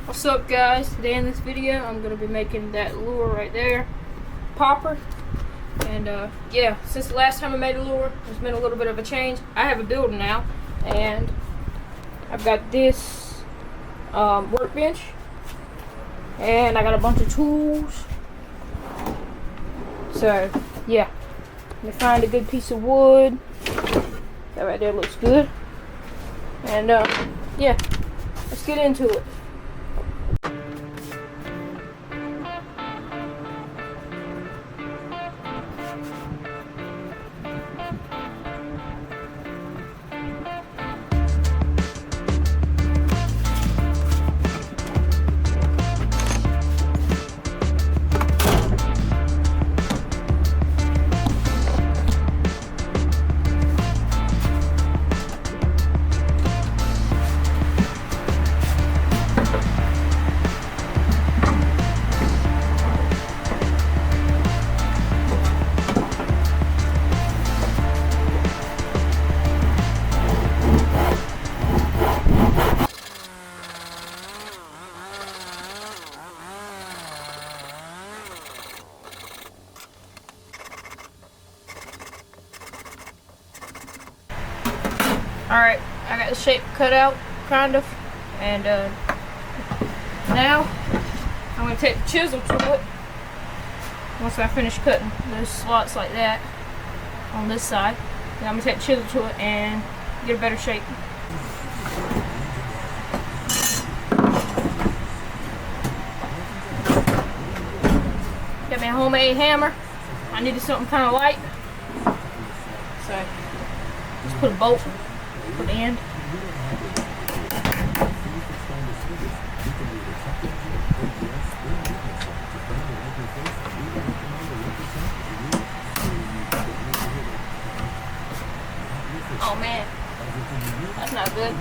What's up, guys? Today in this video I'm going to be making that lure right there, popper. And yeah, since the last time I made a lure, there's been a little bit of a change. I have a builder now, and I've got this workbench, and I got a bunch of tools. So yeah, let me find a good piece of wood. That right there looks good. And yeah, let's get into it. Alright, I got the shape cut out, kind of, and now I'm going to take the chisel to it. Once I finish cutting those slots like that on this side, then I'm going to take the chisel to it and get a better shape. Got my homemade hammer. I needed something kind of light, so just put a bolt for the end. Oh man, that's not good.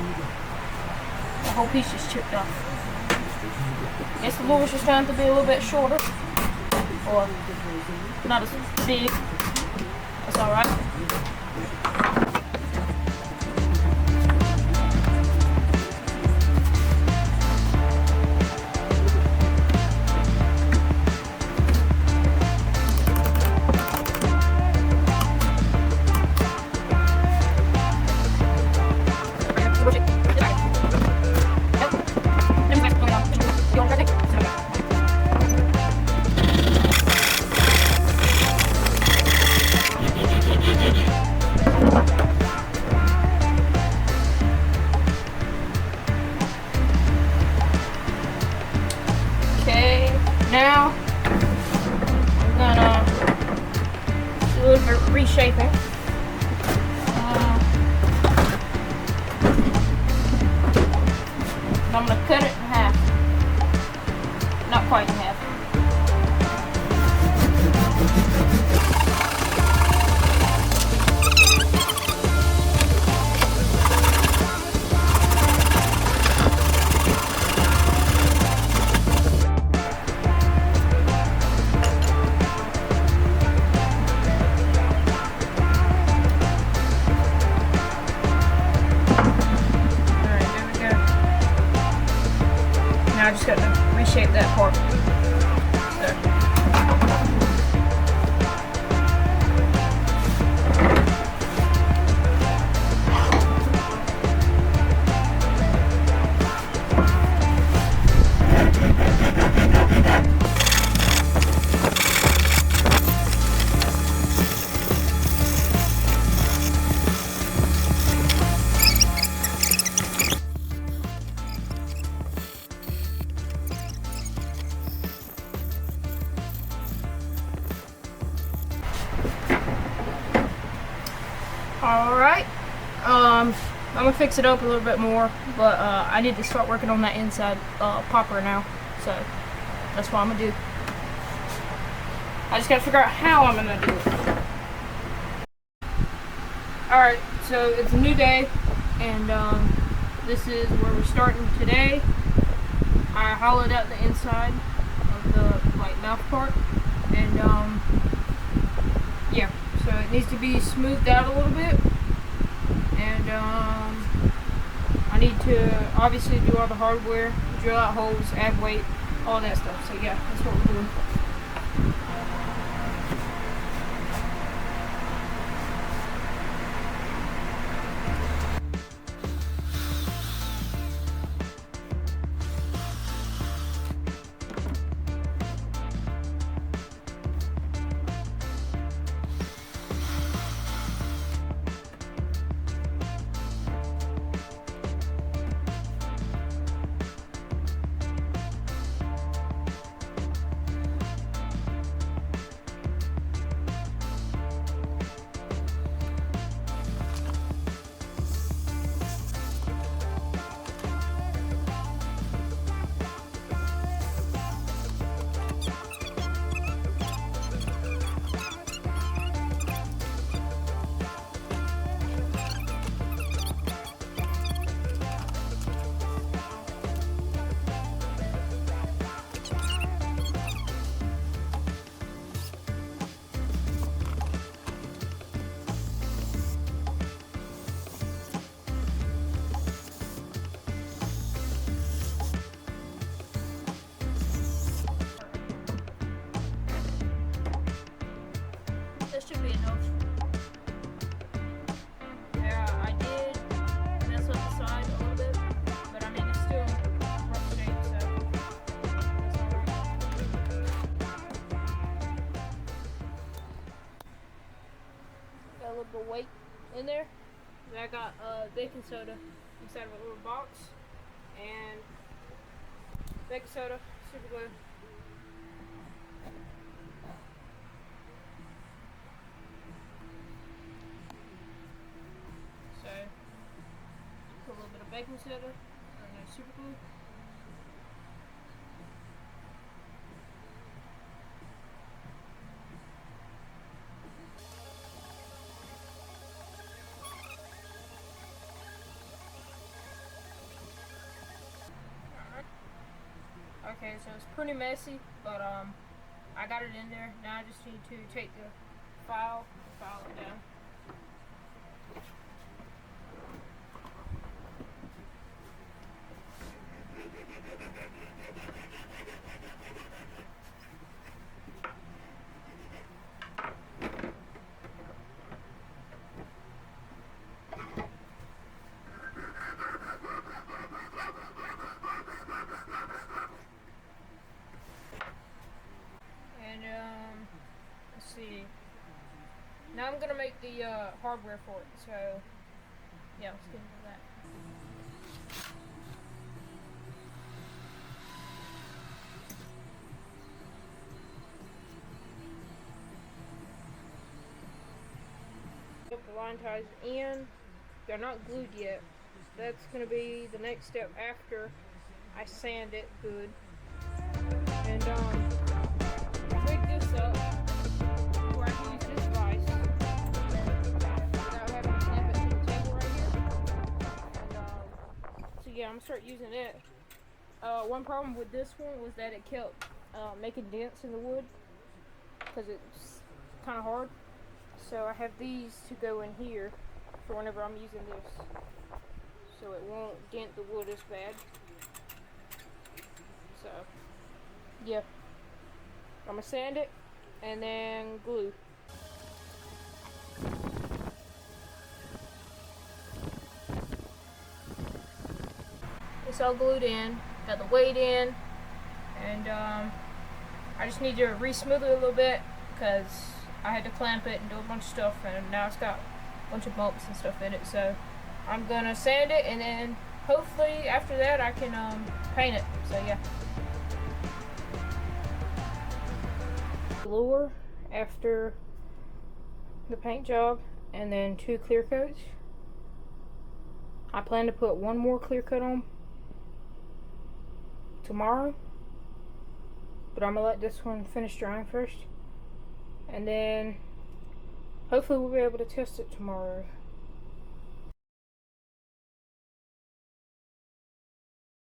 The whole piece just chipped off. Guess the lure's just trying to be a little bit shorter, or not as big. That's alright. Now I'm gonna do a little bit of reshaping. I'm gonna cut it in half. Not quite in half. I just got to reshape that part. Alright, I'm gonna fix it up a little bit more, but I need to start working on that inside popper now, so that's what I'm gonna do. I just gotta figure out how I'm gonna do it. Alright, so it's a new day, and this is where we're starting today. I hollowed out the inside of the mouth part, and yeah. So it needs to be smoothed out a little bit, and I need to obviously do all the hardware, which drill out holes, add weight, all that stuff. So yeah, that's what we're doing. That should be enough. Yeah, I did mess up the side a little bit, but I mean it's still rough shape, so it's alright. Got a little bit of weight in there. I got baking soda inside of a little box and baking soda, super glue. So, put a little bit of baking soda and then super glue. Okay, so it's pretty messy, but I got it in there. Now I just need to take the file it down. Let's see. Now I'm gonna make the hardware for it. So yeah, let's get into that. Put the line ties in. They're not glued yet. That's gonna be the next step after I sand it good. And rig this up where I can use this vise without having to snap it to the table right here. And so yeah, I'm gonna start using it. One problem with this one was that it kept making dents in the wood because it's kind of hard. So I have these to go in here for whenever I'm using this, so it won't dent the wood as bad. So yeah, I'm gonna sand it and then glue. It's all glued in, got the weight in, and I just need to re-smooth it a little bit because I had to clamp it and do a bunch of stuff, and now it's got a bunch of bumps and stuff in it. So I'm gonna sand it, and then hopefully after that I can paint it. So yeah. Lure after the paint job, and then 2 clear coats. I plan to put one more clear coat on tomorrow, but I'm gonna let this one finish drying first, and then hopefully we'll be able to test it tomorrow.